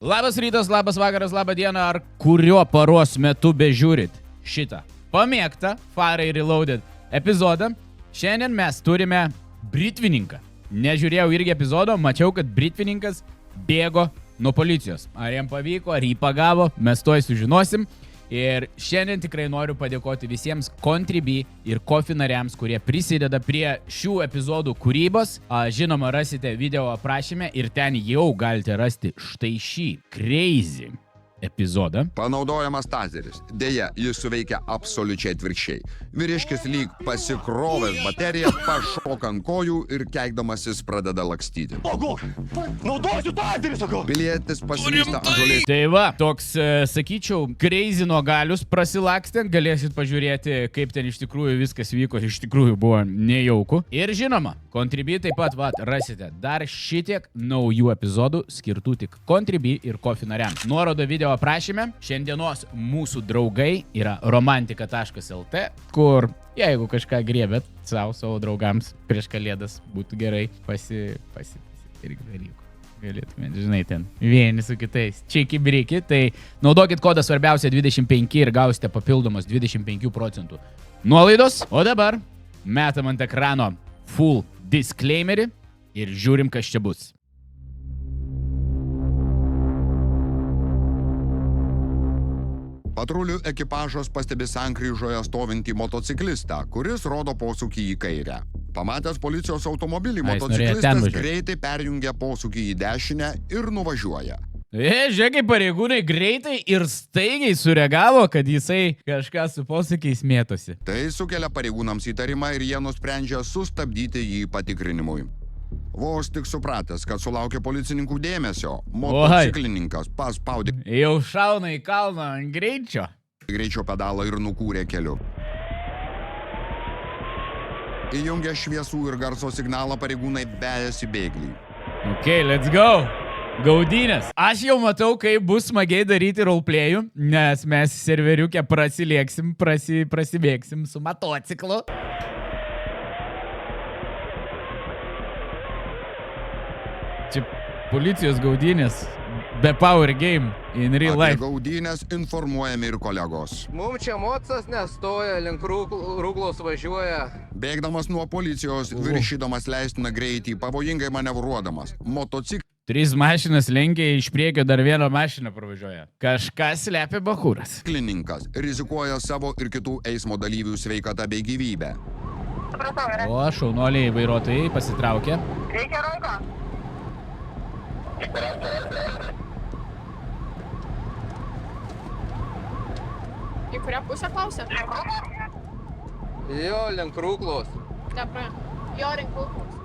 Labas rytas, labas vakaras, labą dieną, ar kurio paros metu bežiūrit šitą pamėgtą Farai Reloaded epizodą. Šiandien mes turime britvininką. Nežiūrėjau irgi epizodo, mačiau, kad britvininkas bėgo nuo policijos. Ar jam pavyko, ar jį pagavo, mes tuoj sužinosim. Ir šiandien tikrai noriu padėkoti visiems Contribui ir Ko-fi nariams, kurie prisideda prie šių epizodų kūrybos. Žinoma, rasite video aprašyme ir ten jau galite rasti štai šį crazy epizodą. Panaudojamas tazeris. Deja, jis suveikia absoliučiai atvirkščiai. Vyriškis lyg pasikrovęs bateriją, pašoka ant kojų ir keikdamasis pradeda lakstyti. Ogo, naudosiu tazerį, sakau. Pilietis paslysta ant žolės. Tai va, toks, sakyčiau, crazy nuo galius prasilakstė. Galėsit pažiūrėti, kaip ten iš tikrųjų viskas vyko. Iš tikrųjų buvo nejauku. Ir žinoma, Contribui taip pat rasite dar šitiek naujų epizodų skirtų tik Contribui ir Ko-fi nariams. Nuorodo video aprašyme. Šiandienos mūsų draugai yra romantika.lt, kur jeigu kažką griebėt savo draugams prieš kalėdas, būtų gerai irgi dalykų. Galėtumėt, žinai, ten vieni su kitais. Čiki-briki, tai naudokit kodą svarbiausia 25 ir gausite papildomos 25% nuolaidos. O dabar metam ant ekrano full disclaimerį ir žiūrim, kas čia bus. Patrulių ekipažas pastebi sankryžoje stovintį motociklistą, kuris rodo posūkį į kairę. Pamatęs policijos automobilį, motociklistas greitai perjungia posūkį į dešinę ir nuvažiuoja. Žiūrėk, pareigūnai greitai ir staigiai sureagavo, kad jisai kažką su posūkiais mėtosi. Tai sukelia pareigūnams įtarimą ir jie nusprendžia sustabdyti jį patikrinimui. Vos tik supratęs, kad sulaukė policininkų dėmesio, motociklininkas paspaudė jau šauna į kalną ant greičio pedalą ir nukūrė keliu. Įjungę šviesų ir garso signalą, pareigūnai bejasi bėglį. Ok, let's go. Gaudynės. Aš jau matau, kaip bus smagiai daryti roleplayų, nes mes serveriukę prasilėksim, prasibėgsim su motociklu. Čia policijos gaudynės, be power game in real life. Apie gaudynės informuojami ir kolegos. Mums čia mocas nestoja, link rūglos važiuoja. Bėgdamas nuo policijos, viršydamas leistiną greitį, pavojingai manevruodamas, motociklininkas 3 mašinas lenkia, iš priekio dar vieną mašiną pravažiuoja. Kažkas slepia bachūras. Rizikuoja savo ir kitų eismo dalyvių sveikatą bei gyvybę. O, šaunuoliai vairuotojai pasitraukė. Reikia ranką. Į kurią pusę klausė? Jo, link rūglos. Depra. Jo, link rūglos.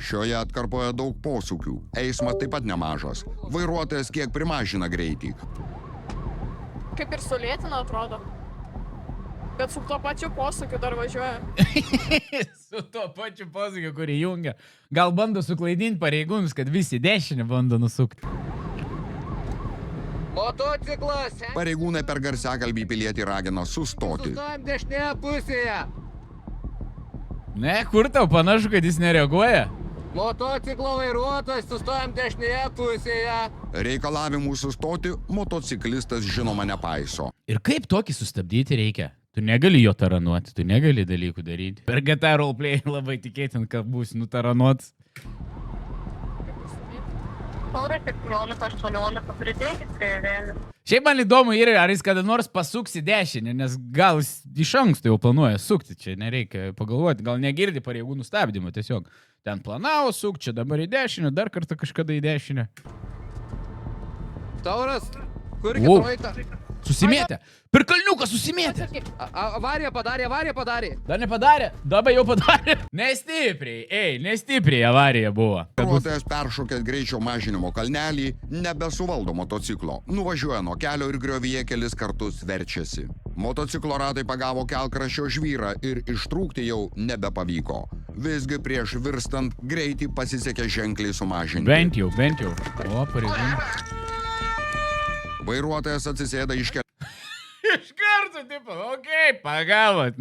Šioje atkarpoje daug posūkių. Eismas taip pat nemažas. Vairuotojas kiek primažina greitį. Kaip ir sulėtina, atrodo. Bet su tuo pačiu posūkiu dar važiuoja. Su tuo pačiu posūkiu, kurį jungia. Gal bando suklaidinti pareigūnus, kad visi dešinę bando nusukti. Motociklas. Pareigūnai per garsiakalbį pilietį ragina sustoti. Sustojam dešinėje pusėje. Ne, kur tau panašu, kad jis nereaguoja? Motociklo vairuotojas, sustojam dešinėje pusėje. Reikalavimų sustoti motociklistas žinoma nepaiso. Ir kaip tokį sustabdyti reikia? Tu negali jo taranuoti, tu negali dalykų daryti. Per GTA roleplay labai tikėtin, kad būsi nutaranuotas. Paurai 17-18 pridėkit prie vėlių. Šiaip man įdomu ir ar jis kada nors pasuks į dešinę, nes gal jis iš anksto jau planuoja sukti, čia nereikia pagalvoti, gal negirdi pareigūnų stabdymą, tiesiog ten planavo sukti, čia dabar į dešinę, dar kartą kažkada į dešinę. Tauras, kur kitroita? Susimėtė. Per kalniuką susimėtė. Avariją padarė. Dar nepadarė? Dabar jau padarė. Nestipriai avarija buvo. Vairuotojas peršokęs greičio mažinimo kalnelį nebesuvaldo motociklo. Nuvažiuoja nuo kelio ir griovyje kelis kartus verčiasi. Motociklo ratai pagavo kelkraščio žvyrą ir ištrūkti jau nebepavyko. Visgi prieš virstant greitį pasisekė ženkliai sumažinti. Bent jau. O, pareigūnai. Vairuotojas atsisėda iš kelio. Iš karto, tipo, okei, pagavot,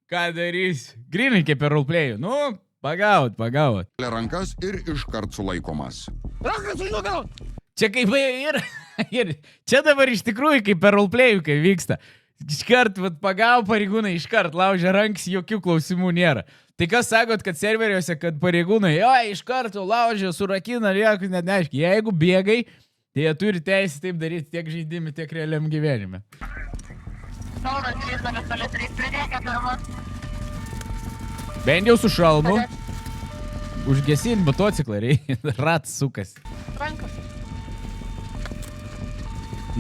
ką darys? Grinai kaip per roleplayų, pagavot. Rankas ir iškart sulaikomas. Rankas už nugarą! Čia kaip ir čia dabar iš tikrųjų kaip per roleplayų, kai vyksta. Iškart, pagavo pareigūnai, iškart laužia ranks, jokių klausimų nėra. Tai kas sakot, kad serveriuose, kad pareigūnai, iš karto laužia, surakina, lieka, net neaiškiai. Jeigu bėgai, tai jie turi teisę taip daryti tiek žaidimį, tiek realiam gyvenime. Bent jau su šalmu. Užgesint motociklą reikia, ratas sukas. Ranka.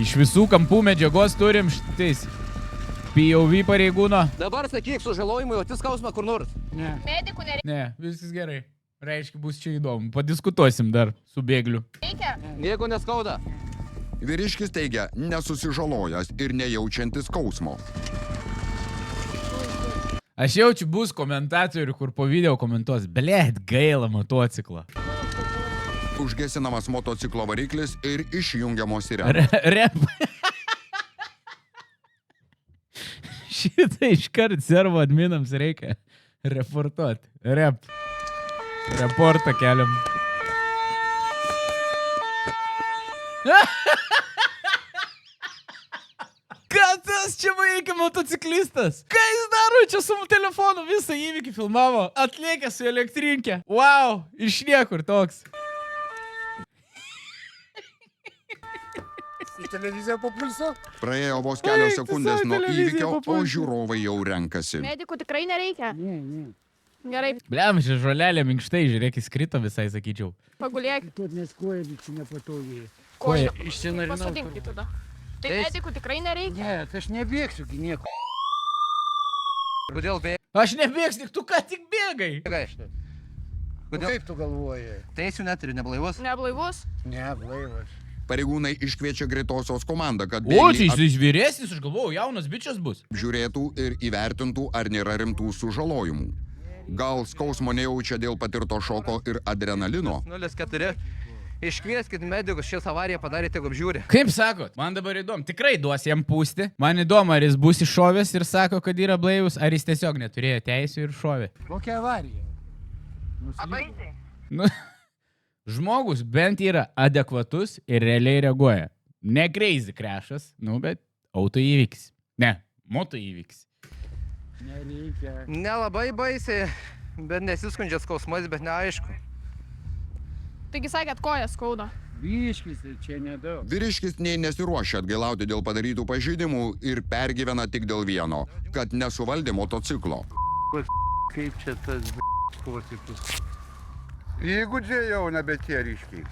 Iš visų kampų medžiagos turim šitais POV pareigūno. Dabar sakyk, sužalojimui, o skausmą kur nors. Medikų nereikia. Ne, viskas gerai. Reiškia, bus čia įdomu. Padiskutuosim dar su bėgliu. Jeigu neskauda. Vyriškis teigia, nesusižalojęs ir nejaučiantis skausmo. Aš jaučiu, bus komentatorių, kur po video komentuos, blėt, gaila motociklą. Užgesinamas motociklo variklis ir išjungiamos sirenos. Rep. Šitą iškart servo adminams reikia reportuoti. Rep. Reportą keliam. Ką tas čia vaikė motociklistas? Ką jis daro čia su telefonu? Visą įvykį filmavo. Atlėkė su elektrinke. Wow, iš niekur toks. Televizija papulso. Praėjo vos kelios sekundės nuo televizija įvykio, o papulso. žiūrovai jau renkasi. Medikų tikrai nereikia. Gerai, Bliam, čia žolelė minkštai, žiūrėk, jis krito visai, sakyčiau. pagulėk. Тут не скоїться непотові. Koja. Pasodink jį tada. Tai medikų tikrai nereikia. Ні, це ж не бігсю, ні. Kodėl bėgai? Aš nebėgsiu, tu ką tik bėgai. Kodėl? Kaip tu galvoji? Teisių neturi, neblaivus. Neblaivus. Ne, blaivas. Pareigūnai iškviečia greitosios komandą, kad O, čia bėglį jis vyresnis, aš galvojau, jaunas bičias bus. apžiūrėtų ir įvertintų, ar nėra rimtų sužalojimų. Gal skausmo nejaučia dėl patirto šoko ir adrenalino? 04. Iškvieskit medikus, šią avariją padarė, tegu apžiūri. Kaip sakot, man dabar įdomu, tikrai duos jam pūsti. Man įdomu, ar jis bus iššovęs ir sako, kad yra blaivus, ar jis tiesiog neturėjo teisių ir šovė. Kokia avarija? Nu, žmogus bent yra adekvatus ir realiai reaguoja. Ne crazy crashas, bet auto įvykis. Ne, moto įvykis. Nereikia. Nelabai baisiai, bet nesiskundžia skausmais, bet neaišku. Taigi sakėt, koja skauda. Biškis ir čia nedaug. Vyriškis nei nesiruošia atgailauti dėl padarytų pažeidimų ir pergyvena tik dėl vieno, kad nesuvaldė motociklo. Kaip čia tas kotikus? Įgūdžiai jau nebe tie ryškiai.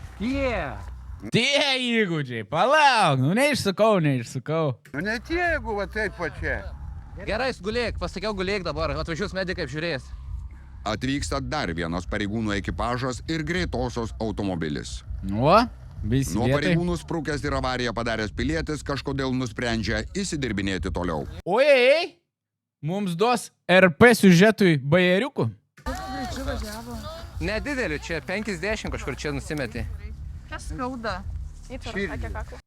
Tie įgūdžiai, palauk, neišsukau. Nu ne tie, jeigu va taip pačia. Gerai, gulėk, pasakiau gulėk dabar, atvažiuos medikai apžiūrės. Atvyksta dar vienas pareigūnų ekipažas ir greitosios automobilis. O, visi Nuo vietai. pareigūnų sprukęs ir avariją padaręs pilietis kažkodėl nusprendžia įsidirbinėti toliau. Ojei, mums duos RP siužetui bajeriukų. Nedideliu, čia 50 kažkur čia nusimetė. Kas skauda? Įtvaras sakė kaklą.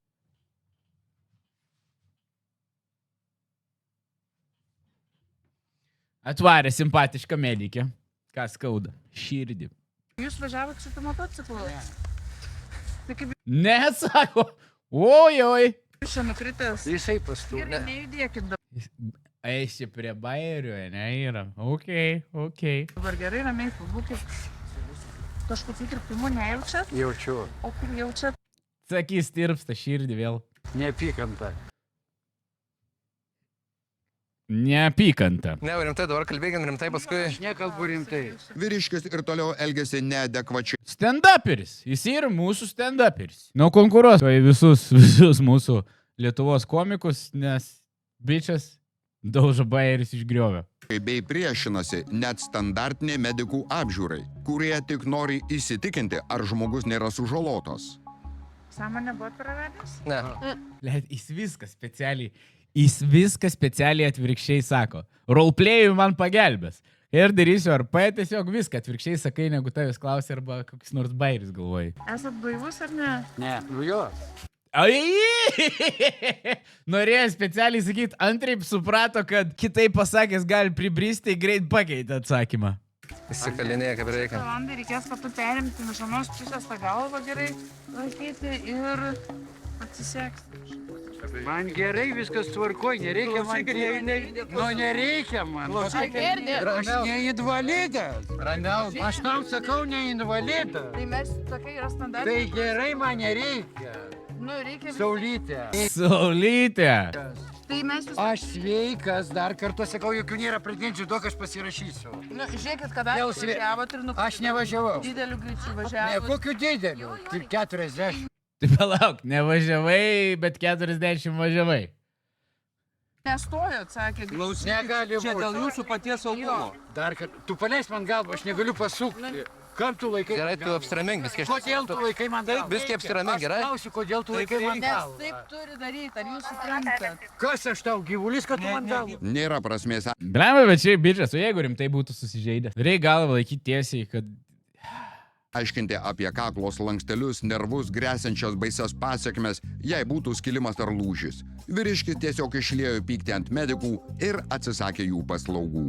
Atvarė simpatišką medikė. Ką skauda? Širdį. Jūs važiavot su tu motociklu? Ne, sako. Ojoj. Jūs čia nukritęs. Jisai pastūmė. Gerai, nejudėkit dabar. Eisi prie bajerio, ne, yra. Ok. Dabar gerai, ramiai, pabūkit. Kažkokių tirpimų nejaučiat? Jaučiu. O kur jaučiat? Sakys, tirpsta širdį vėl. Neapykanta. Neapykanta. Ne, rimtai, dabar kalbėkim rimtai, paskui. Aš nekalbu rimtai. Vyriškis ir toliau elgėsi neadekvačiai. Stand-uperis. Jis yra mūsų stand-uperis. Nu, konkuruos visus mūsų Lietuvos komikus, nes bičias daužo bajeris išgriovė. Bei priešinasi net standartinė medikų apžiūrai, kurie tik nori įsitikinti, ar žmogus nėra sužalotas. Sąmonę buvot praradęs? Ne. Let, jis viską specialiai atvirkščiai sako. Roleplay'ui man pagelbės. Ir darysiu RP, tiesiog viską atvirkščiai sakai, negu tavęs klausia arba koks nors bairis galvoji. Esat blaivus ar ne? Ne, nu jo. Norėjo specialiai sakyti, antraip suprato, kad kitaip pasakęs gali pribristi, greit pakeitė atsakymą. Įsikalinėja kaip reikia. Valandai reikės, kad tu perimti iš vienos pusės tą galvą gerai laikyti ir atsisegti. Man gerai viskas tvarkoj, nereikia man. Nu, nereikia man. Girdi. Aš ne invalidas. Aš tau sakau, ne invalidas. Tai mes tokia yra standartai. Tai gerai man nereikia. Nu, reikia. Saulytė. Saulytė. Tai mes jūs... Aš sveikas, dar kartą sakau, jokių nėra pretenzijų, duok aš pasirašysiu. Nu, žiūrėkit, kada Dėl jūs sve- važiavot ir Aš nevažiavau. Dideliu greičiu Ne, važiavot. kokiu dideliu? Tik 40. Tai palauk, nevažiavai, bet 40 važiavai. Nestojot, sakė. Negali būti. Čia dėl jūsų paties saugumo. Dar kartą. Tu paleis man galvą, aš negaliu pasukti. Kam tu laikai? Gerai, tu apsiramink, biskį. Kodėl tu laikai man galvą? Biskį apsiramink, gerai? Aš klausiu, kodėl tu laikai man Nes galvą? taip turi daryti, ar jūs suprantat? Kas aš tau, gyvulis, kad tu man galvą? Nėra prasmės Blemba, bet šiaip bičias, o jeigu rimtai būtų susižeidęs. Reikia galvą laikyti tiesiai, kad... aiškinti apie kaklos lankstelius, nervus, grėsiančias baises pasiekmes, jei būtų skilimas ar lūžis. Vyriškis tiesiog išliejo pyktį ant medikų ir atsisakė jų paslaugų.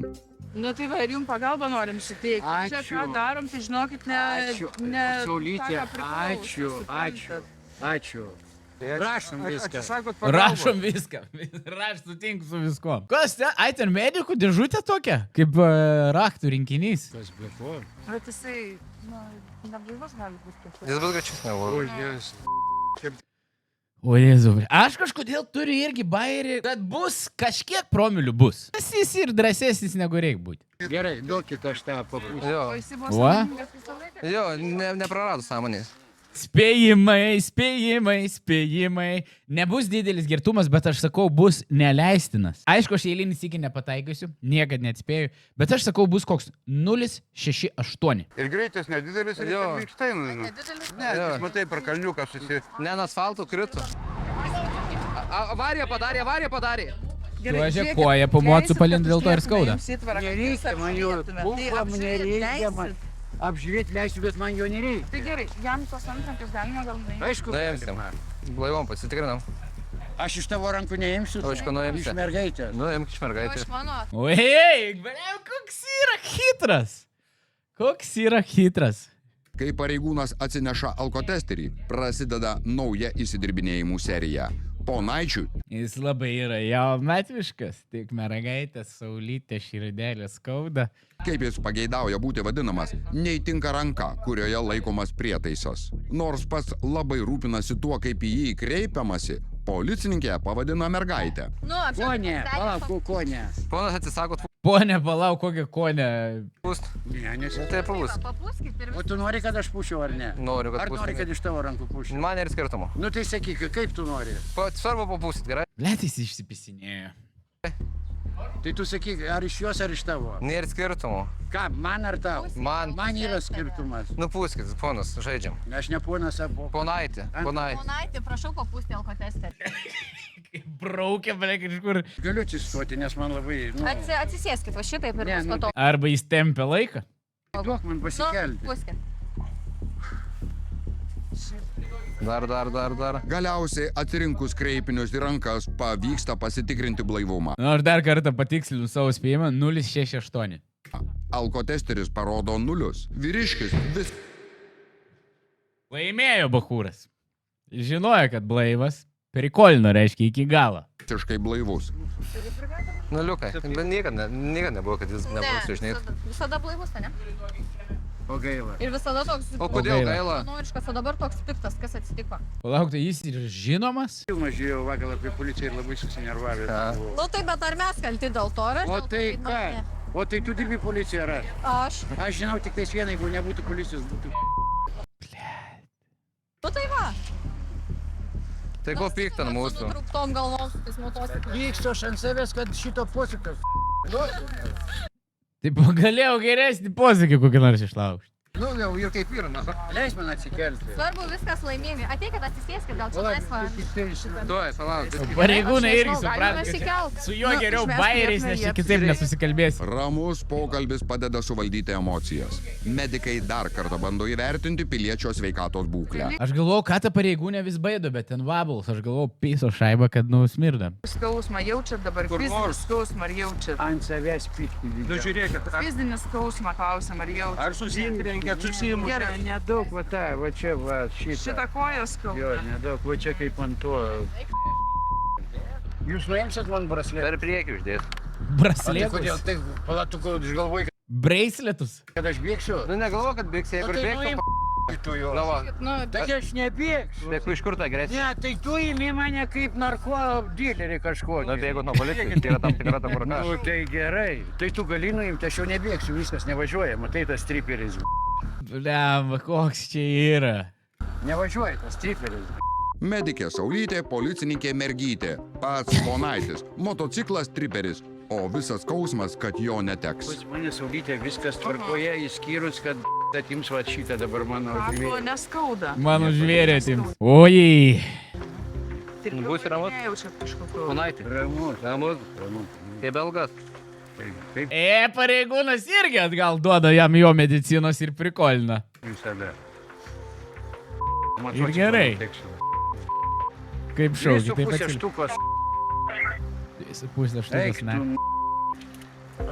Nu tai va, ir jums pagalbą norim suteikti. Čia Ačiū. ką darom, tai žinokit, ne... Ačiū. ne Saulytė, tą, ką priklauso, ačiū. suprantat. Rašom viską. Rašom viską. Raš sutinku su viskuo. Kas ten? Ai, ten medikų dėžutė tokia? Kaip raktų rinkinys. Kas be ko? Bet jisai, nu, neblaivas gali būti. Jis bus greičius negu. O Jėzau, aš kažkodėl turiu irgi bairį, kad bus kažkiek promilių bus. Jis ir drąsesnis negu reikia būti. Gerai, duokit aš tą papūsį. Jo, O jisai buvo Va? sąmoningas visą laiką? jo, neprarado sąmonės. Spėjimai, spėjimai, spėjimai. Nebus didelis girtumas, bet aš sakau, bus neleistinas. Aišku, aš eilinį sykį nepataikysiu, niekad neatspėju, bet aš sakau, bus koks 0,68. Ir greitis nedidelis ir Jo. minkštai. Nedidelis. Ne, Jo. tik matai, per kalniuką Ne ant asfalto krito. Avariją padarė. Tuožė koja po mocu palint, dėl to ir skauda. Nereikia man jo, pupam nereikia man. Apžiūrėti leisiu, bet man jo nereikia. Tai gerai, jam tos antrankius galima gal nuimti. Aišku, Nuimsim. Blaivom pasitikrinam. aš iš tavo rankų neimsiu. O iš ko nuimsi? Iš mergaitės. Nuimk iš mergaitės. mano. Oi, koks yra hitras. Koks yra hitras. Kai pareigūnas atsineša alkotesterį, prasideda nauja įsidirbinėjimų serija. Ponaičiui Jis labai yra jaunatviškas, tik mergaitės, saulytė, širdelė skauda. kaip jis pageidauja būti vadinamas, neįtinka ranka, kurioje laikomas prietaisas. Nors pats labai rūpinasi tuo, kaip į jį kreipiamasi, policininkė pavadina mergaitę. Nu, Konė, palauk, konė. Ponas atsisako Pone, palauk, kokią konę. pūst. Ne, nes... Tai pūst. Papluskit ir O tu nori, kad aš pušiu ar ne? Noriu, kad Ar nori, pūst. kad iš tavo rankų pušiu? Man ir skirtumo. Nu tai sakyk, kaip tu nori? Svarbu papūst, gerai? Letys išsipisinėjo. Tai tu sakyk, ar iš jos, ar iš tavo? Nėra skirtumo. Ką, man ar tau? Man. Man yra skirtumas. Nupūskit, ponas, žaidžiam. Aš ne ponas, abu. Ponaitė. Ponaitė, prašau papūsti alkotesterį. Braukė, ble, kažkur. Galiu atsistoti, nes man labai... Nu, Atsisėskit, va šitaip ir Ne, bus nu, patogu. Arba jis tempia laiką. duok man Nu, pasikelti. pūskit. Dar. Galiausiai atsirinkus kreipinius į rankas pavyksta pasitikrinti blaivumą. Nu, aš dar kartą patikslinu savo spėjimą 0,68. Alkotesteris parodo nulius. Vyriškis vis Laimėjo Bachūras. Žinojo, kad blaivas. Perikolino, reiškia, iki galo. visiškai blaivus. Nuliukai. Bet niekada nebuvo, kad jis nebus išneit. Visada blaivus, ne? O gaila. Ir visada toks... O kodėl gaila. gaila? Noriškas, o dabar toks piktas, kas atsitiko. Palauk, tai jis ir žinomas? Filmą žiūrėjau vakar apie policiją ir labai susinervavęs. buvau. Nu tai, bet ar mes kalti dėl to, ar aš O dėl to, tai nu, ką? ne. O tai tu dirbi policiją, ar aš? Aš. Aš žinau tik tais vieną, jeigu nebūtų policijos, būtų... Nu tai va. Tai ko pikta ant Su mūsų? nutrauktom galvom, su tais motociklais. Vykstu aš ant savęs, kad šito posūkas. Tai galėjau geresnį posakį kokį nors išlaužti. Nu, jau ir kaip yra, na. Leis man atsikelti. Svarbu viskas laimingai. Ateikit atsisėskit, gal čia laisva. Tuoj, palauk. Pareigūnai Aš irgi nežinau, galime supranta, įsikelt. kad su juo Nu, geriau mes bairiais, nes čia turėtume kitaip jį nesusikalbėsi. Ramus pokalbis padeda suvaldyti emocijas. Medikai dar kartą bando įvertinti piliečio sveikatos būklę. Aš galvojau, ką ta pareigūnė vis baido, bet ten vabuls. Aš galvojau, piso šaibą, kad nusmirda. Skausmą jaučiat dabar, fizinį skausmą ar jaučiat? Ant savęs pyktį. Nu žiūrėkit, Fizinį skausmą klausim, ar jaučiat? ar susitrenkėt, susimušėt? Gerai, Nedaug, va tą, va čia, va šitą. šitą koją Jo, skauda. nedaug, va čia kaip ant to. Jūs nuimsit man braslėtą? Per priekį uždės. Braslėtus. tai, palatų, kad aš galvoju, Braceletus. kad aš bėgsiu? Nu, negalvo, kad bėgsi, jeigu ir bėgsi. Tu jo. Na, va, Nu, Tai aš nebėgsiu. bėgsiu iš kur tą agresiją. Ne, tai tu įmi mane kaip narko dilerį kažkokį. Na, bėgu nuo policijos, tai yra tam tikra ta tvarka. Nu, tai gerai. Tai tu gali nuimti, aš jau nebėgsiu, viskas nevažiuoja. Matai, tas striperis. Lemba, koks čia yra. Nevažiuoja tas striperis. Medikė Saulytė, policininkė Mergytė, pats Ponaitis, motociklas triperis, o visas skausmas, kad jo neteks. Pas mane Saulytė viskas tvarkoje, išskyrus, kad atims va šitą dabar mano Kaklo žvėrį. neskauda. Mano žvėrė atims. Ojai. Būsi ramus? Nejaučiat kažkokio. Ponaitį. Ramus, Ramus. ramus. Kaip belgas. Kaip Pareigūnas irgi atgal duoda jam jo medicinos ir prikolina. visada. Ir gerai. Kaip šaukia, taip Pusė atsilik. štukos. 2,5 štukas, Eik ne. tu.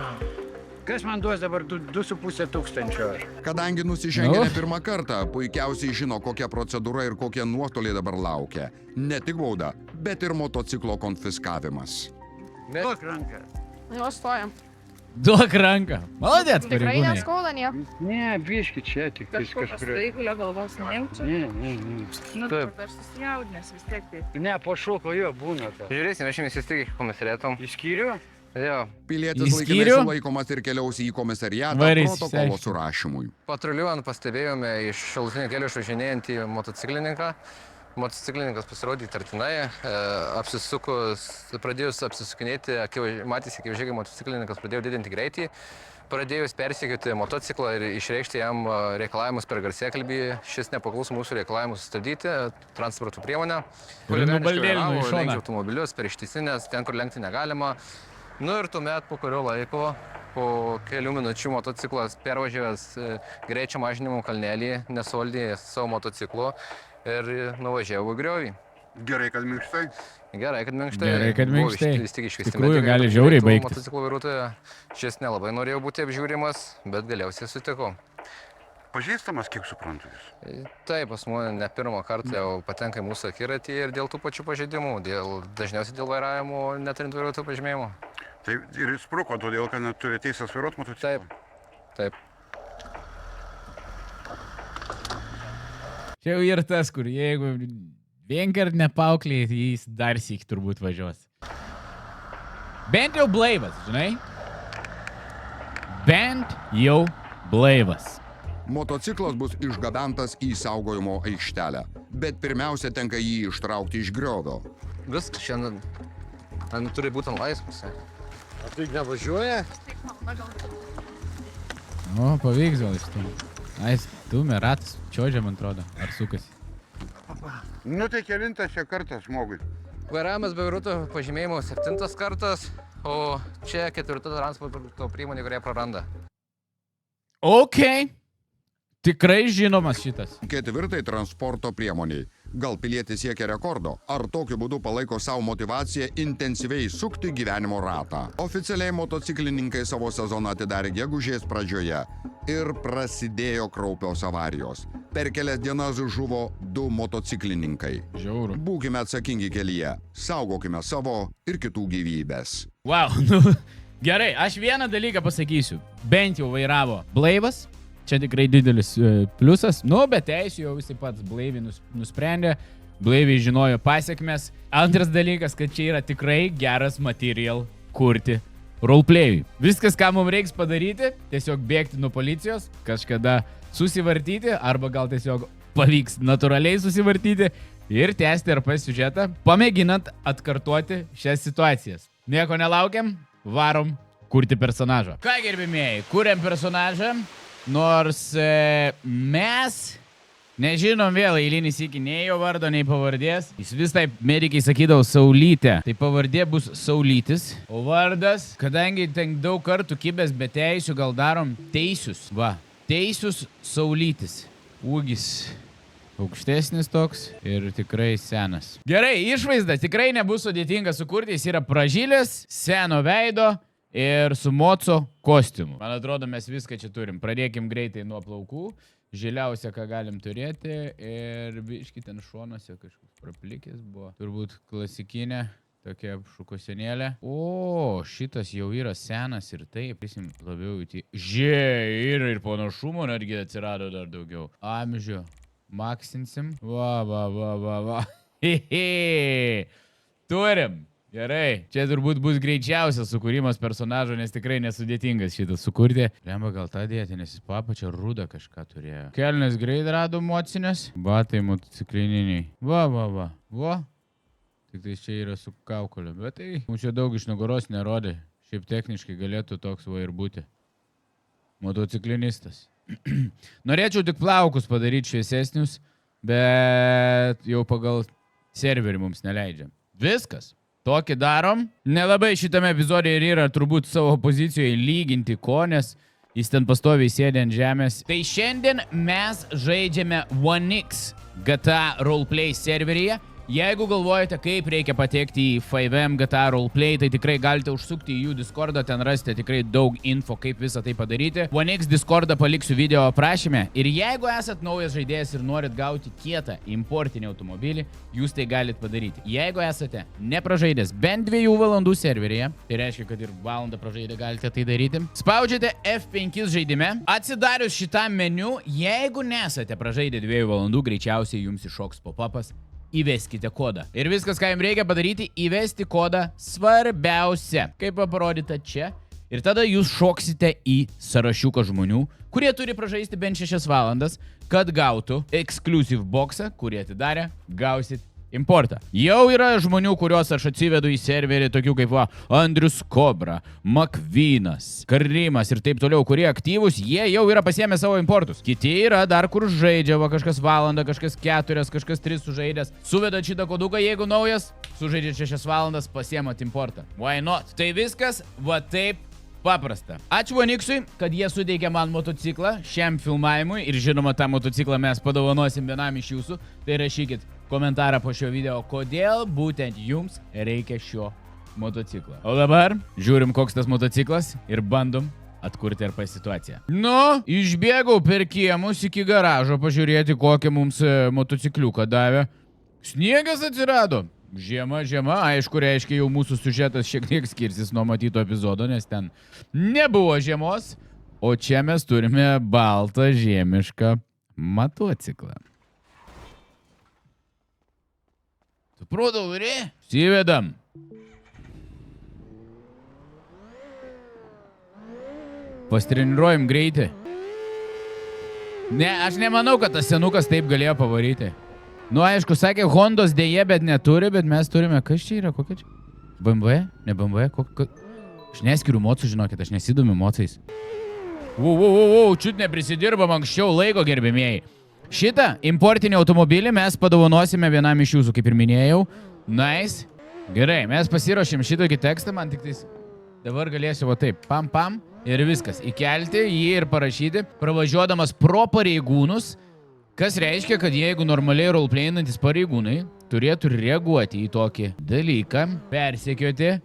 Kas man duos dabar 2,5 tūkstančio? Kadangi nusižengė Nu. ne pirmą kartą, puikiausiai žino, kokia procedūra ir kokie nuostoliai dabar laukia. Ne tik bauda, bet ir motociklo konfiskavimas. Duok ranką. jau stojam. Duok ranką. Maladėt, Tikrai pareigūnai. neskauda nieko. Ne, biški čia tik Kažkokios kažkur. staikulio galvos nejaučiat? Ne. Nu, Taip. dabar susijaudinęs vis tiek tai. Ne, po šoko jo būna ta. Žiūrėsim, aš jums įstikė komisarėtum. Į skyrių? Jo. Pilietis Į laikinai skyrių? sulaikomas ir keliaus į komisariatą Varys, protokolo išsiaiškink. surašymui. Patruliuojant pastebėjome iš šalutinio kelio išvažinėjantį motociklininką. Motociklininkas pasirodė įtartinai, pradėjus apsisukinėti, matėsi, akivaizdžiai motociklininkas pradėjo didinti greitį. Pradėjus persekioti motociklą ir išreikšti jam reikalavimus per garsiakalbį, šis nepakluso mūsų reikalavimus sustabdyti transporto priemonę. nubaldėlino į šoną. Lenkė automobilius per ištisinės, ten, kur lenkti negalima. Nu ir tuomet po kurio laiko, po kelių minučių motociklas pervažiavęs greičio mažinimo kalnelį, nesuvaldė savo motociklo ir nuvažiavo į griovį. Gerai, kad minkštai. Gerai, kad minkštai. Gerai, kad Buvo minkštai. vis tik iškviesti Tikrųjų, medikai, gali kad žiauriai galėtų baigtis. Motociklo vairuotoją. Šis nelabai norėjo būti apžiūrimas, bet galiausiai sutiko. Pažįstamas, kiek suprantu jūs. Taip, asmuo ne pirmą kartą jau patenka į mūsų akiratį ir dėl tų pačių pažeidimų, dažniausiai dėl vairavimo neturint vairuotojo pažymėjimo. Tai ir spruko, todėl, kad neturi teisės vairuoti motociklą. Taip, taip. Čia jau ir tas, kur jeigu vienkart nepauklėjai, tai jis dar syk turbūt važiuos. Bent jau blaivas, žinai? Bent jau blaivas. Motociklas bus išgabentas į saugojimo aikštelę, bet pirmiausia tenka jį ištraukti iš griovio. Viskas šiandien turi būti ant laisvas. Tai nevažiuoja? O, pavyks gal iš to. Ais, stumia ratas, čiodžia, man atrodo, ar sukasi. Nu tai kelintas čia kartas žmogui. Vairavimas be vairuotojo pažymėjimo 7 kartas, o čia 4 transporto priemonė, kurią praranda. Ok. Tikrai žinomas šitas. 4 transporto priemoniai. Gal pilietis siekia rekordo, ar tokiu būdu palaiko savo motivaciją intensyviai sukti gyvenimo ratą. Oficialiai motociklininkai savo sezoną atidarė gegužės pradžioje ir prasidėjo kraupios avarijos. Per kelias dienas žuvo 2 motociklininkai. Žiauru. Būkime atsakingi kelyje, saugokime savo ir kitų gyvybės. Wow, nu, gerai, aš vieną dalyką pasakysiu. Bent jau vairavo blaivas. Čia tikrai didelis pliusas. Nu, bet teisių jau visi pats blaiviai nusprendė. Blaiviai žinojo pasiekmes. Antras dalykas, kad čia yra tikrai geras material kurti roleplayui. Viskas, ką mums reiks padaryti, tiesiog bėgti nuo policijos, kažkada susivartyti, arba gal tiesiog pavyks natūraliai susivartyti ir tęsti RP siužetą, pamėginant atkartoti šias situacijas. Nieko nelaukiam, varom kurti personažą. Ką, gerbimieji, kuriam personažą. Nors mes nežinom vėl eilinį sykį nei jo vardo, nei pavardės. Jis vis taip medikai sakydavo Saulytė. Tai pavardė bus Saulytis. O vardas, kadangi ten daug kartų kibęs be teisių, gal darom Teisius. Va, Teisius Saulytis. Ūgis aukštesnis toks ir tikrai senas. Gerai, išvaizda tikrai nebus sudėtinga sukurti. Jis yra pražylės, seno veido ir su moco kostiumu. Man atrodo, mes viską čia turim. Pradėkim greitai nuo plaukų. Žiliausia, ką galim turėti. Ir biški ten šonuose kažkoks praplikis buvo. Turbūt klasikinė. Tokia šukosenėlė. O, šitas jau yra senas ir taip. Prisim labiau į... Ir panašumo netgi atsirado dar daugiau. Amžių maksinsim. Va. Turim. Gerai. Čia turbūt bus greičiausias sukūrimas personažo, nes tikrai nesudėtingas šitas sukurti. Lemba gal tą dėti, nes jis papačia rudą kažką turėjo. Kelnes greit rado mocinės. Batai motociklininiai. Va. Tik tai čia yra su kaukoliu, bet tai mums čia daug iš nugaros nerodė. Šiaip techniškai galėtų toks va ir būti. Motociklinistas. Norėčiau tik plaukus padaryti šviesesnius, bet jau pagal serverį mums neleidžia. Viskas. Tokį darom. Nelabai šitame epizode ir yra turbūt savo pozicijoje lyginti ko, nes jis ten pastoviai sėdė ant žemės. Tai šiandien mes žaidžiame 1x GTA Roleplay serveryje. Jeigu galvojate, kaip reikia patekti į 5M GTA Roleplay, tai tikrai galite užsukti į jų Discordą, ten rasite tikrai daug info, kaip visą tai padaryti. 1x Discordą paliksiu video aprašyme. Ir jeigu esat naujas žaidėjas ir norit gauti kietą importinį automobilį, jūs tai galit padaryti. Jeigu esate nepražaidęs bent 2 valandų serveryje, tai reiškia, kad ir valandą pražaidę galite tai daryti. Spaudžiate F5 žaidime. Atsidarius šitam meniu, jeigu nesate pražaidę 2 valandų, greičiausiai jums iššoks pop-upas. Įveskite kodą. Ir viskas, ką jums reikia padaryti, įvesti kodą svarbiausia, kaip parodyta čia. Ir tada jūs šoksite į sąrašiuką žmonių, kurie turi pražaisti bent 6 valandas, kad gautų exclusive boxą, kurį atidarę, gausit importą. Jau yra žmonių, kuriuos aš atsivedu į serverį, tokių kaip Andrius Kobra, Makvynas, Karimas ir taip toliau, kurie aktyvus, jie jau yra pasiėmę savo importus. Kiti yra dar kur žaidžia, kažkas valandą, kažkas 4, kažkas 3 sužaidęs. Suvedat šitą koduką, jeigu naujas, sužaidžiat 6 valandas, pasiėmat importą. Why not? Tai viskas, va taip paprasta. Ačiū 1x'ui, kad jie suteikė man motociklą šiam filmavimui ir žinoma, tą motociklą mes padovanosim vienam iš jūsų. Tai rašykit komentarą po šio video, kodėl būtent jums reikia šio motociklo. O dabar žiūrim, koks tas motociklas ir bandom atkurti RP situaciją. Nu, išbėgau per kiemus iki garažo pažiūrėti, kokią mums motocikliuką davė. Sniegas atsirado. Žiema, aišku, reiškia, jau mūsų siužetas šiek tiek skirsis nuo matyto epizodo, nes ten nebuvo žiemos, o čia mes turime baltą žiemišką motociklą. Supratau, vyri? Sivedam. Pastreniruojam greitį. Ne, aš nemanau, kad tas senukas taip galėjo pavaryti. Nu, aišku, sakė, Hondos dėje, bet neturi, bet mes turime. Kas čia yra? Kokia čia? BMW? Ne BMW? Aš neskiriu mocų, žinokit, aš nesidomiu mocais. Čiut neprisidirbam anksčiau laiko, gerbėmieji. Šitą importinį automobilį mes padovanosime vienam iš jūsų, kaip ir minėjau. Nice. Gerai, mes pasiruošėm šitokį tekstą, man tik tais dabar galėsiu va taip, pam, ir viskas. Įkelti jį ir parašyti, pravažiuodamas pro pareigūnus, kas reiškia, kad jeigu normaliai roleplayinantis pareigūnai turėtų reaguoti į tokį dalyką, persekioti,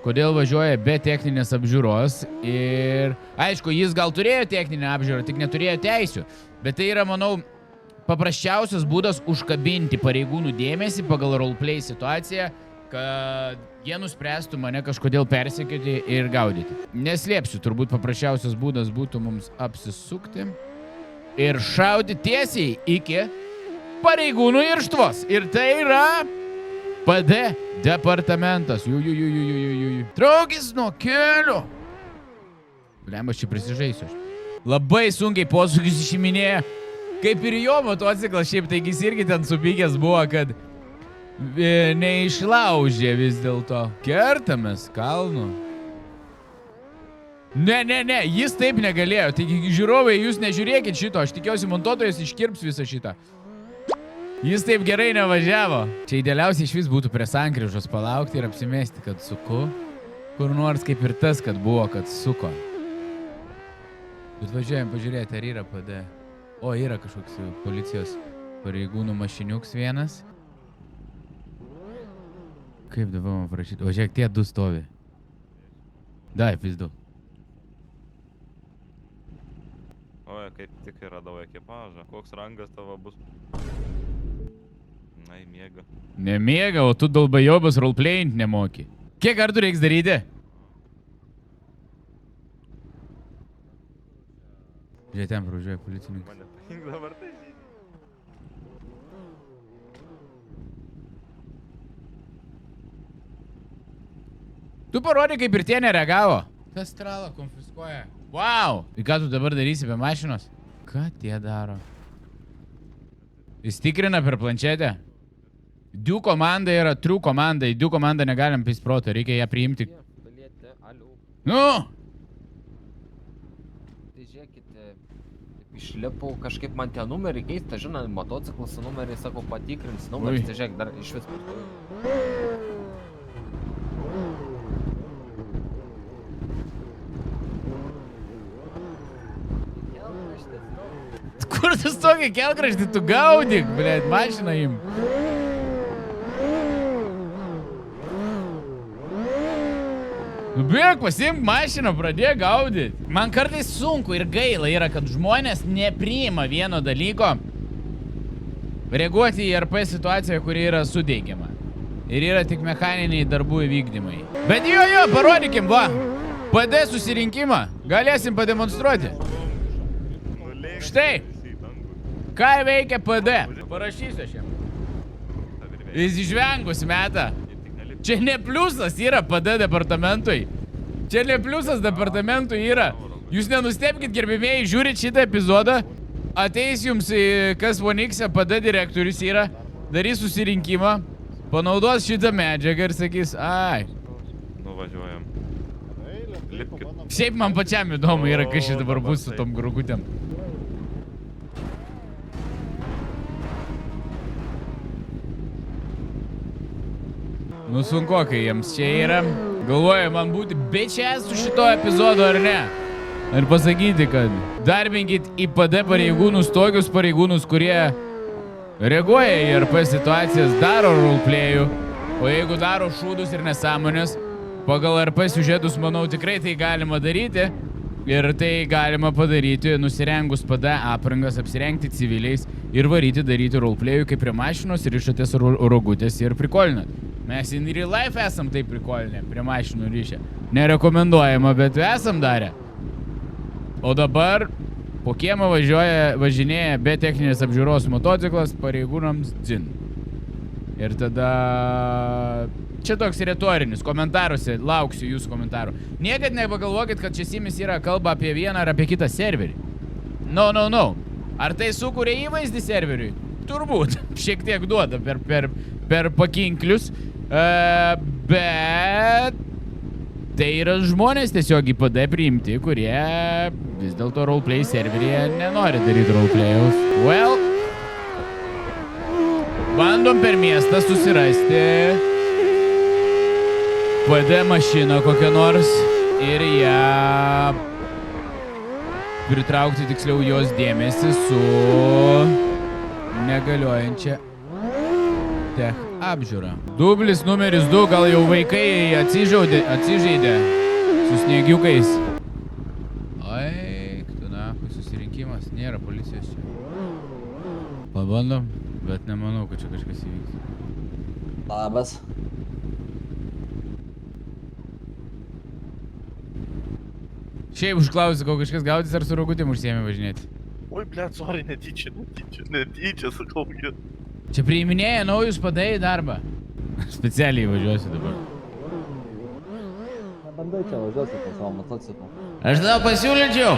kodėl važiuoja be techninės apžiūros ir, aišku, jis gal turėjo techninę apžiūrą, tik neturėjo teisių, bet tai yra, manau, paprasčiausias būdas užkabinti pareigūnų dėmesį pagal roleplay situaciją, kad jie nuspręstų mane kažkodėl persekioti ir gaudyti. Neslėpsiu, turbūt paprasčiausias būdas būtų mums apsisukti ir šauti tiesiai iki pareigūnų irštvos. Ir tai yra PD departamentas. Traukis nuo kelio. Lemba, čia prisižaisiu. Labai sunkiai posūkis išiminėja. Kaip ir jo motociklas, šiaip taigi jis irgi ten supykęs buvo, kad neišlaužė vis dėlto. Kertamės kalnu. Ne, jis taip negalėjo. Taigi, žiūrovai, jūs nežiūrėkit šito. Aš tikiuosi, montuotojas iškirps visą šitą. Jis taip gerai nevažiavo. Čia idealiausiai iš vis būtų prie sankryžos palaukti ir apsimesti, kad suku. Kur nors kaip ir tas, kad buvo, kad suko. Bet važiuojam pažiūrėti, ar yra PD. O, yra kažkoks policijos pareigūnų mašiniuks vienas. Kaip dabar man parašyti? O, žiūrėk, tie du stovi. Dai, pizdu. Oi, kaip tik radau ekipažą. Koks rangas tavo bus? Na, miega. Nemiega, o tu dalbajobas roleplayint nemoki. Kiek kartų reiks daryti? Žiūrėk, ten pravažiuoja policininkas. Mane paink dabar tai. Tu parodė, kaip ir tie nereagavo. Tas tralą konfiskuoja. Wow! Ir ką tu dabar darysi be mašinos? Ką tie daro? Jis tikrina per planšetę. Diu komanda yra true komanda. Į Diu komandą negalim pis proto. Reikia ją priimti. Nu! Tai žiūrėkite, išlipau kažkaip man tie numerį keista, žinai, motociklas su numeriai, sako, patikrins numerį, tai žiūrėk, dar iš vis pastojau. Kur tu stogi kelkraštį, tu gaudyk, blėt, mašiną im. Nubėk, pasimk mašiną, pradėk gaudyti. Man kartais sunku ir gaila yra, kad žmonės nepriima vieno dalyko reaguoti į RP situaciją, kuri yra sudeigiama. Ir yra tik mechaniniai darbų įvykdymai. Bet jo, parodykim, va. PD susirinkimą. Galėsim pademonstruoti. Štai. Ką veikia PD? Parašysiu aš jam. Jis išvengus meta. Čia ne pliusas yra PD departamentui. Čia ne pliusas departamentui yra. Jūs nenustebkit, gerbimieji, žiūrit šitą epizodą. Ateis jums, kas Vonikse PD direktorius yra. Darys susirinkimą. Panaudos šitą medžiagą ir sakys, ai. Nuvažiuojam. Lipkit. Šiaip man pačiam įdomu yra, kas šitą dabar bus su tom grugutėm. Nu sunkokai jiems čia yra. Galvoju, man būti bitches su šito epizodu ar ne. Ir pasakyti, kad darbinkit į PD pareigūnus, tokius pareigūnus, kurie reaguoja į RP situacijas, daro roleplayų. O jeigu daro šūdus ir nesąmonės, pagal RP siužetus, manau, tikrai tai galima daryti. Ir tai galima padaryti nusirengus PD aprangas, apsirengti civiliais ir varyti daryti roleplayų kaip prie mašinos ir išatės rogutės ir prikolinat. Mes in real life esam taip prikolinę prie mašinų ryšę. Nerekomenduojama, bet esam darę. O dabar po kiemą važinėja be techninės apžiūros motociklas pareigūnams dzin. Ir tada... Čia toks retorinis, komentaruose lauksiu jūsų komentarų. Niekad nepagalvokit, kad čia Simis yra kalba apie vieną ar apie kitą serverį. No. Ar tai sukuria įvaizdį serveriui? Turbūt. Šiek tiek duoda per pakinklius. Bet tai yra žmonės tiesiog į PD priimti, kurie vis dėlto roleplay serveryje nenori daryti roleplayaus. Well, bandom per miestą susirasti PD mašiną kokią nors ir ją pritraukti tiksliau jos dėmesį su negaliojančia tech apžiūra. Dublis numeris 2, gal jau vaikai atsižaidė su sniegiukais. Ai, tu nahui, susirinkimas, nėra policijos čia. Pabandom, bet nemanau, kad čia kažkas įvyks. Labas. Šiaip užklausiu, kol kažkas gaudys ar su rogutėm užsiėmė važinėti. Oi, blėt, sorry, netyčia, sakau. Čia priiminėja naujus PD į darbą. Specialiai važiuosiu dabar. Bandai čia važiuosi po savo motociklą. Aš tau pasiūlyčiau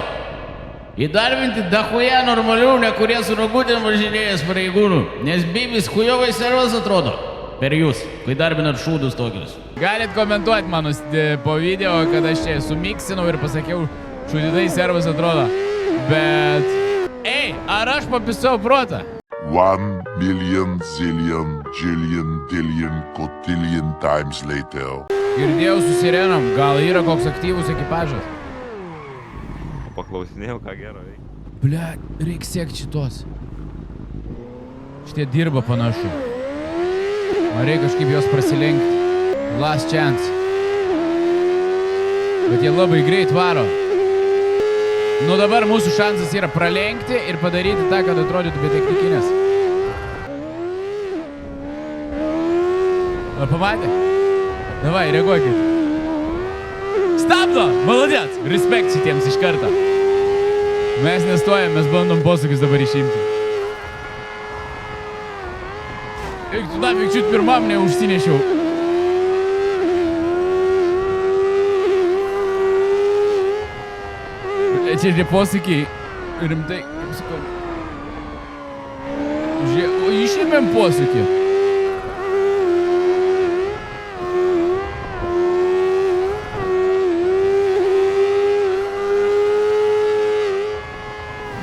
įdarbinti dachuja normalių, ne kurie su rogutėm važinėjęs pareigūnų, nes bibis chujovai servas atrodo. Per jūs, kai darbinat šūdus tokius. Galit komentuoti mano po video, kad aš čia sumiksinau ir pasakiau, šūdidai servas atrodo. Bet... Ei, ar aš papisau protą? 1 million zillion jillion dillion cotillion times later. Girdėjau su sirenom, gal yra koks aktyvus ekipažas? Paklausinėjau, ką gero veikia. Ble, reik siekti šitos. Šitie dirba panašu. Man reikia kažkaip jos prasilenkti. Last chance. Bet jie labai greit varo. Nu dabar mūsų šansas yra pralenkti ir padaryti tą, kad atrodytų be technikinės. Ar pamatė? Davai, reaguokit. Stabdo! Молодец! Respekt šitiems iš karto. Mes nestojam, mes bandom posūkius dabar išimti. Eik tu nafik, čiut pirmam neužsinešiau. Čia tie posūkiai rimtai, kaip sakau. O išėmėm posūkį.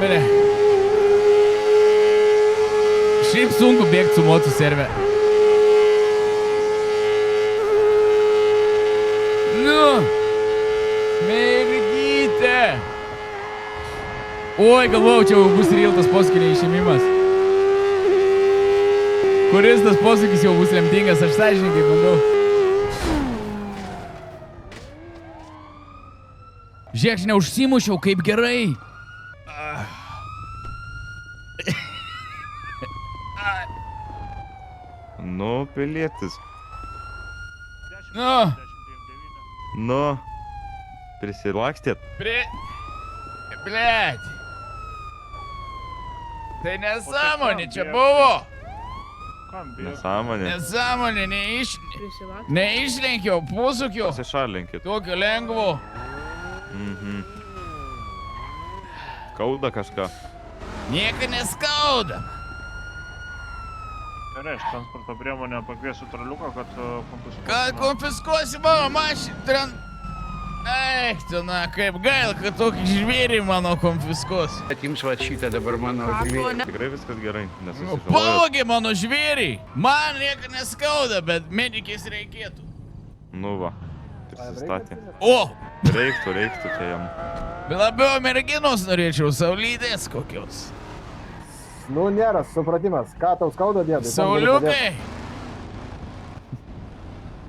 Bele. Šiaip sunku bėgti su motu serve. Nu, mergytė. Oi, galvojau, čia bus riltas posūkio išėmimas. Kuris tas posūkis jau bus lemtingas, aš sąžininkai bandau. Žiūrėk, aš neužsimušiau, kaip gerai. Nu, pilietis. Nu. Nu. Prisilakstėt. Blet. Tai nesąmonė čia buvo. Nesąmonė. Nesąmonė, neišlenkiau posūkio. Pasišalinkit. Tokio lengvo. Skauda kažką. Nieko neskauda. Gerai, aš transporto priemonę pakviesiu traliuką, kad konfiskuosi. Kad konfiskuosi mano mašiną. Eik, tu na, kaip gaila, kad tokį žvėrį mano konfiskuos. Bet jums va šitą dabar mano žvėrį. Tikrai viskas gerai, nesusižalojot. Pavogė mano žvėrį. Man nieko neskauda, bet medikės reikėtų. Nu va, prisistatė. O! Reiktų čia jam. Bet labiau merginos norėčiau, saulytės kokios. Nu, nėra supratimas. Ką tau skauda, dėdai? Sauliukai!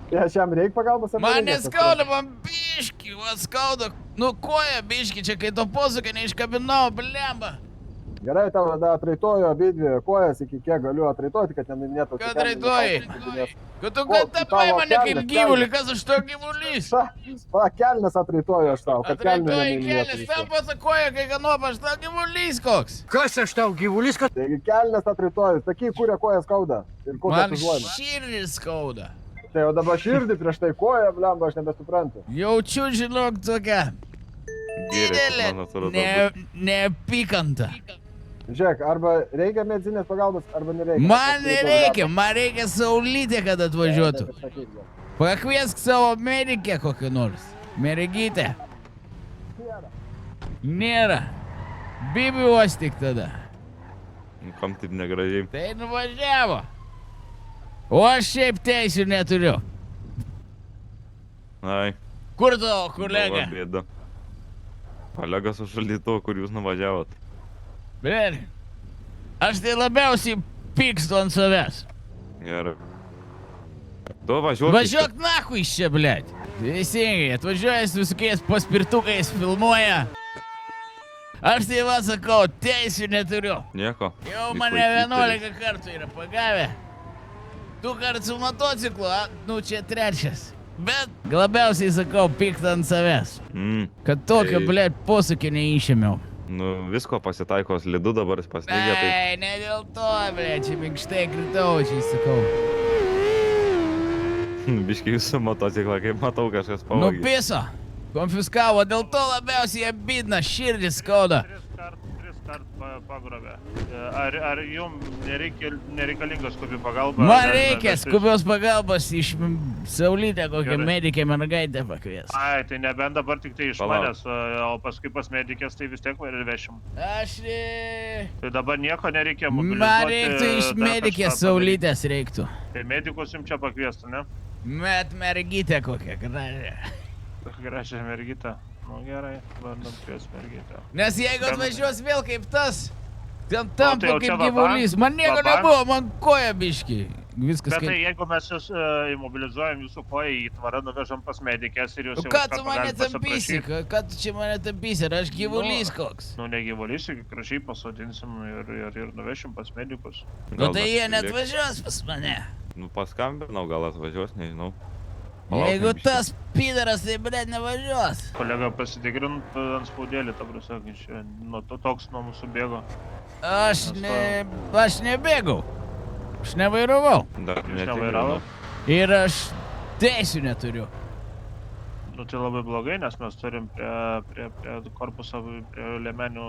Aš jam reik pagalbos? Man neskauda, man biški, man skauda. Nu, koja biški, čia kai to posūkio neiškabinau, blemba. Gerai, tau tada atraitoju abidvi kojas, iki kiek galiu atraitoti, kad nenuminėtų. Kad atraitoji? Kad tu tapai mane kaip gyvulį, kas aš to gyvulys? Kelnes atraitoju aš tau, kad kelnes Atraitoji nenuminėtų. kelnes, tam pasakoja, kai kanopa, aš tau gyvulys koks. Kas aš tau gyvulis, kad... Taigi kelnes atraitoju, sakyk, kuria koja skauda. Ir kokia Man sužuojama. širdį skauda. Tai jau dabar širdį prieš tai koja, blemba, aš nebesuprantu. Jaučiu, žinok, tokia didelė neapykanta. Žiūrėk, arba reikia medicininės pagalbos, arba nereikia. Man nereikia, man reikia saulytė, kad atvažiuotų. Pakviesk savo medikę kokią nors. Mergytę. Nėra. Bibiuos tik tada. Kam taip negražiai? Tai nuvažiavo. O aš šiaip teisių neturiu. Ai. Kur tavo kolega? Galva bėda. Kolegas užšaldytų, kur jūs nuvažiavot. Blen, aš tai labiausiai pykstu ant savęs. Gerai. Tu važiuok. Važiuok nachui iš čia, blėt. Teisingai, atvažiuoja su visokiais paspirtukais, filmuoja. Aš tai va sakau, teisių neturiu. Nieko. Jau mane 11 kartų yra pagavę. 2 kartų su motociklu, nu čia 3. Bet labiausiai sakau, pyktą ant savęs. Kad tokio, blėt, posūkio neišėmiau. Nu, visko pasitaiko, slidu dabar pasnygė, tai... Ei, ne dėl to, blėt, čia minkštai kritau, čia sakau. Biškai jūsų motociklą, kaip matau, kažkas pavogė. Nupiso. Konfiskavo, dėl to labiausiai abidna, širdis skauda. dar pagrobė. Ar jums nereikalinga skubi pagalba? Man reikia skubios pagalbos iš Saulytę kokią medikę mergaitę pakvies. Ai, tai nebent dabar tik tai iš manęs, o paskui pas medikės tai vis tiek ir vešim. Aš ne... Tai dabar nieko nereikia mobilizuoti. Man reiktų iš medikės Saulytės reiktų. Tai medikus jums čia pakviestų, ne? Met mergytę kokią gražią. Gražią mergytę. Nu gerai, bandom kvies mergytę. Nes jeigu atvažiuos vėl kaip tas, ten tampa jau čia kaip gyvulys. Man nieko nebuvo, man koja biški. Viskas Bet kaip... tai jeigu mes jūs imobilizuojam jūsų koją į tvarą, nuvežam pas medikės ir jūs jau Ką iš tu karto mane galit tampysi? pasiprašyt. Ką tu čia mane tampysi? Ar aš gyvulys koks? Nu ne gyvulys, gražiai pasodinsim ir nuvešim pas medikus. Nu tai jie netvažiuos pas mane. Nu paskambinau, gal atvažiuos, nežinau. Jeigu tas pidaras, tai blėt nevažiuos. Kolega pasitikrint ant spaudėlį, ta prasme, kad čia nuo to toks nuo mūsų bėgo. Aš nebėgau. Aš nevairavau. Dar Jūs nevairavot? Ir aš teisių neturiu. Nu tai labai blogai, nes mes turim prie korpuso, prie lėmenių...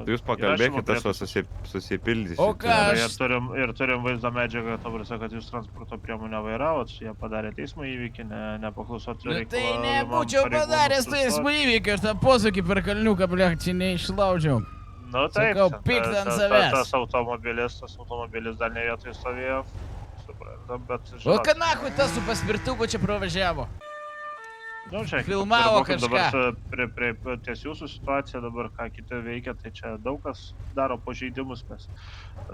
Jūs pakalbėkite, aš susipildysiu. O ką aš... Ir turim vaizdo medžiagą, ta prasme, kad jūs transporto priemonę vairavot, jie padarė teismo įvykį, nepaklusot Nu tai reikalavimam nebūčiau pareigūnų padaręs teismo įvykį, aš tą posūkį per kalniuką, blėk, čia neišlaužiau. Nu taip, Sakau, pykt ant savęs. tas automobilis dar ne vietoj stovėjo, suprantam, bet O ką nachui tas su paspirtuku čia pravažiavo? Nu, čia, Filmavo kažką. Dabar ties jūsų situacija, dabar ką kiti veikia, tai čia daug kas daro pažeidimus, mes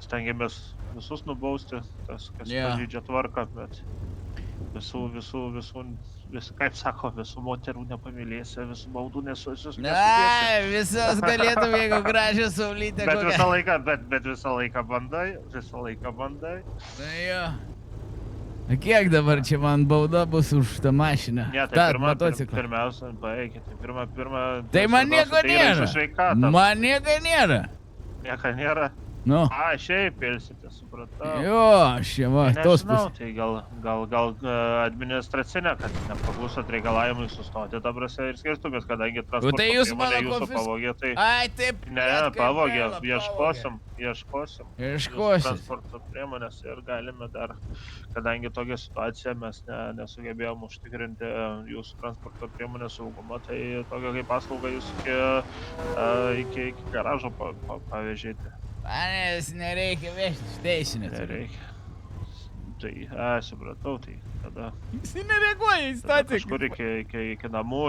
stengiamės visus nubausti, kas pažeidžia tvarką, bet kaip sako, visų moterų nepamylėsi, visų baudų nesudėsi. Ne, visos galėtum, jeigu gražią Saulytę kokią. Bet visą laiką bandai. Na jo. Kiek dabar čia man bauda bus už tą mašiną? Ne, tai pirmiausia, paeikite, pirma. Tai man nieko nėra. Man nieko nėra. Nieko nėra? Nu. A, šiaip pilsite, supratau. Jo, aš čia va, tos Nežinau, tai gal administracinė, kad nepaklusot reikalavimui sustoti, ta prasme, ir skirstumės, kadangi transporto priemonė jūsų pavogė, tai... Ai, taip. Ne, pavogė, ieškosim. Transporto priemonės ir galime dar, kadangi tokia situacija mes nesugebėjom užtikrinti jūsų transporto priemonės saugumą, tai tokia kaip paslauga jūs iki garažo pavežėti. Manęs nereikia vežti, teisinė. Nereikia. Tai, supratau, tai tada... Jis nereaguoja į statiką. Kažkur iki namų,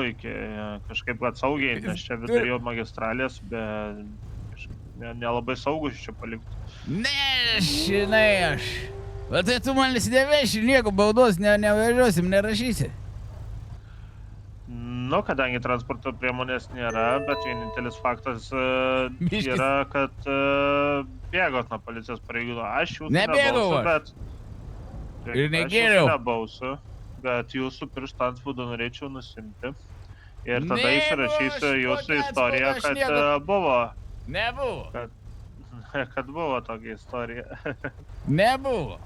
kažkaip atsaugiai, nes čia vidurio magistralės, bet nelabai saugus čia palikti. Ne, žinai aš. O tai tu man neveši, nieko baudos nevažiuosim, nerašysi. Nu, kadangi transporto priemonės nėra, bet vienintelis faktas yra, kad bėgot nuo policijos pareigūno. Aš jūsų nebausiu, bet... Ir negėriau. Aš jūsų nebausiu, bet jūsų pirštą antspaudą norėčiau nusimti. Ir tada išrašysiu jūsų istoriją, kad buvo. Nebuvo. Kad buvo tokia istorija. Nebuvo.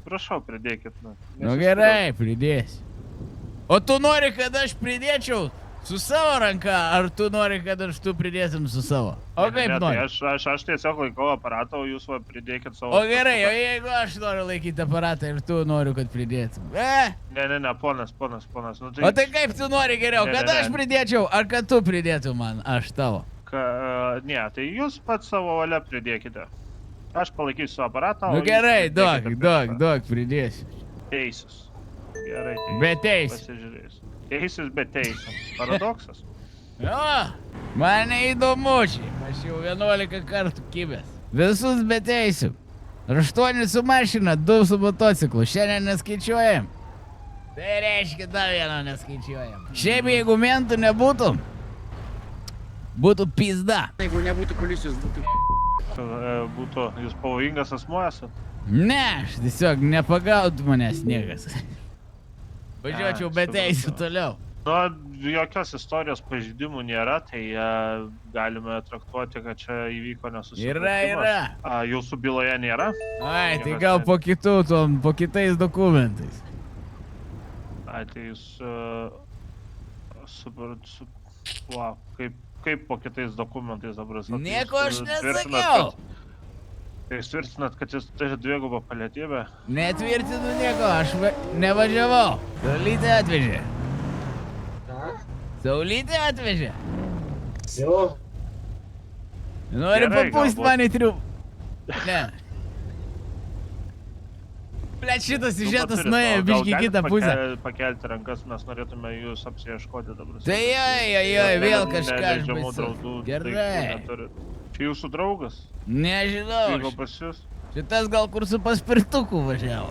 Prašau, pridėkit. Nu gerai, pridėsiu. O tu nori, kad aš pridėčiau su savo ranka, ar tu nori, kad aš tu pridėtum su savo? O kaip nori? Aš tiesiog laikau aparatą, o jūs pridėkit savo... O gerai, o jeigu aš noriu laikyti aparatą ir tu noriu, kad pridėtum? Ne, ponas. O tai kaip tu nori geriau, kad aš pridėčiau, ar kad tu pridėtum man, aš tavo? Ne, tai jūs pats savo valia pridėkite. Aš palaikysiu aparatą, o... Nu gerai, duok, pridėsiu. Teisus. Gerai, teisus. Be teisų. Pasižiūrėsiu. Teisus, be teisų. Paradoksas. Jo, man neįdomu čia. Aš jau 11 kartų kibęs. Visus be teisų. 8 su mašina, 2 su motociklu. Šiandien neskaičiuojam. Tai reiškia, dar vieną neskaičiuojam. Šiaip jeigu mentų nebūtų, būtų pizda. Jeigu nebūtų policijos, Būtų jūs pavojingas asmuo esat? Ne, aš tiesiog nepagautų manęs niekas. Važiuočiau be teisų toliau. Nu, jokios istorijos pažeidimų nėra, tai galime traktuoti, kad čia įvyko nesusipratimas. Yra. Jūsų byloje nėra? Ai, tai gal po kitais dokumentais. Ai, tai jūs... Wow, kaip po kitais dokumentais dabar? Nieko aš nesakiau. Tai jūs tvirtinat, kad jis turi dvigubą pilietybę? Netvirtinu nieko, aš nevažiavau. Saulytė atvežė. Saulytė atvežė. Jo. Nori papūst man į triu... Ne. Blet, šitas siužetas nuėjo biškį kitą pusę. Pakelti rankas, mes norėtume jūs apsiieškoti dabar. Tai joj, vėl kažką aš baisus. Gerai. Čia jūsų draugas? Nežinau. Vyko pas jūs? Šitas gal kur su paspirtuku važiavo.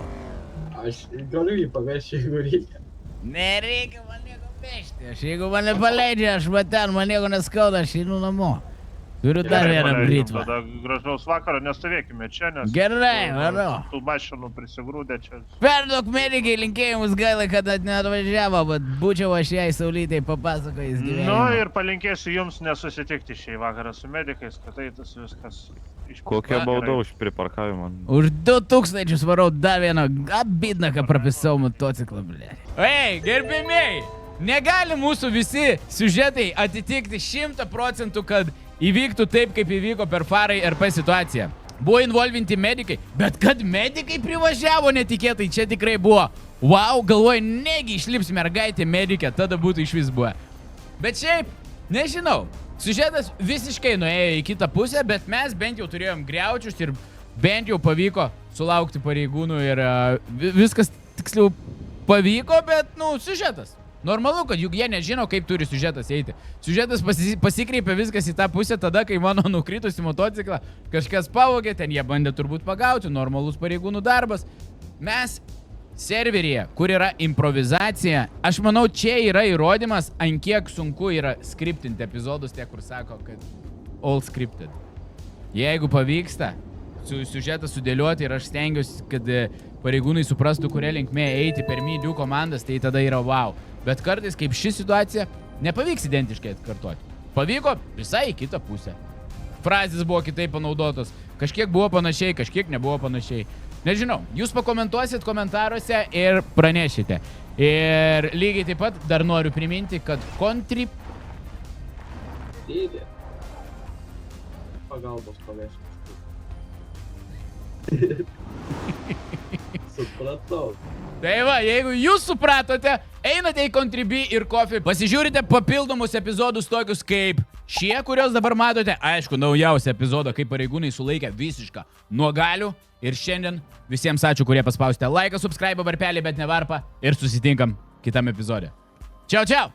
Aš galiu jį pavešti, jeigu reikia. Nereikia man nieko vežti. Aš jeigu mane paleidžia, aš va ten, man nieko neskauda, aš einu namo. Turiu dar vieną brytvą. Tada gražaus vakaro nestovėkime čia, nes... Gerai, varau. Tų mašinų prisigrūdė čia. Perduok medikai linkėjimus, gaila, kad neatvažiavo, bet būčiau aš jai Saulytei papasakojęs gyvenimą. Nu ir palinkėsiu jums nesusitikti šį vakarą su medikais, kad tai tas viskas išpirka. Kokia bauda už priparkavimą? Už 2000 varau dar vieną abidnaką prapisau motociklą, blė. Ei, gerbėmiai, negali mūsų visi siužetai atitikti 100%, kad įvyktų taip, kaip įvyko per Farai RP situaciją. Buvo involvinti medikai, bet kad medikai privažiavo netikėtai, čia tikrai buvo. Wow, galvoju, negi išlips mergaitė medikė, tada būtų iš vis buvę. Bet šiaip, nežinau, siužetas visiškai nuėjo į kitą pusę, bet mes bent jau turėjom griaučius ir bent jau pavyko sulaukti pareigūnų ir viskas tiksliau pavyko, bet, nu, siužetas. Normalu, kad juk jie nežino, kaip turi siužetas eiti. Siužetas pasikreipia viskas į tą pusę tada, kai mano nukritusi motociklą kažkas pavogė, ten jie bandė turbūt pagauti, normalus pareigūnų darbas. Mes serveryje, kur yra improvizacija, aš manau, čia yra įrodymas, ant kiek sunku yra skriptinti epizodus, tie, kur sako, kad all scripted. Jeigu pavyksta siužetą sudėlioti ir aš stengiuosi, kad pareigūnai suprastų, kuria linkme eiti per Me2 komandas, tai tada yra wow. Bet kartais, kaip ši situacija, nepavyks identiškai atkartoti. Pavyko visai į kitą pusę. Frazės buvo kitaip panaudotos. Kažkiek buvo panašiai, kažkiek nebuvo panašiai. Nežinau, jūs pakomentuosit komentaruose ir pranešite. Ir lygiai taip pat dar noriu priminti, kad Pagalbos pavešti. Supratau. Tai va, jeigu jūs supratote, einate į Contribui ir Coffee, pasižiūrite papildomus epizodus tokius kaip šie, kuriuos dabar matote. Aišku, naujausią epizodą, kaip pareigūnai sulaikė visišką nuo galių. Ir šiandien visiems ačiū, kurie paspausite laiką, subscribe varpelį, bet ne varpą. Ir susitinkam kitam epizode. Čiau, čiau!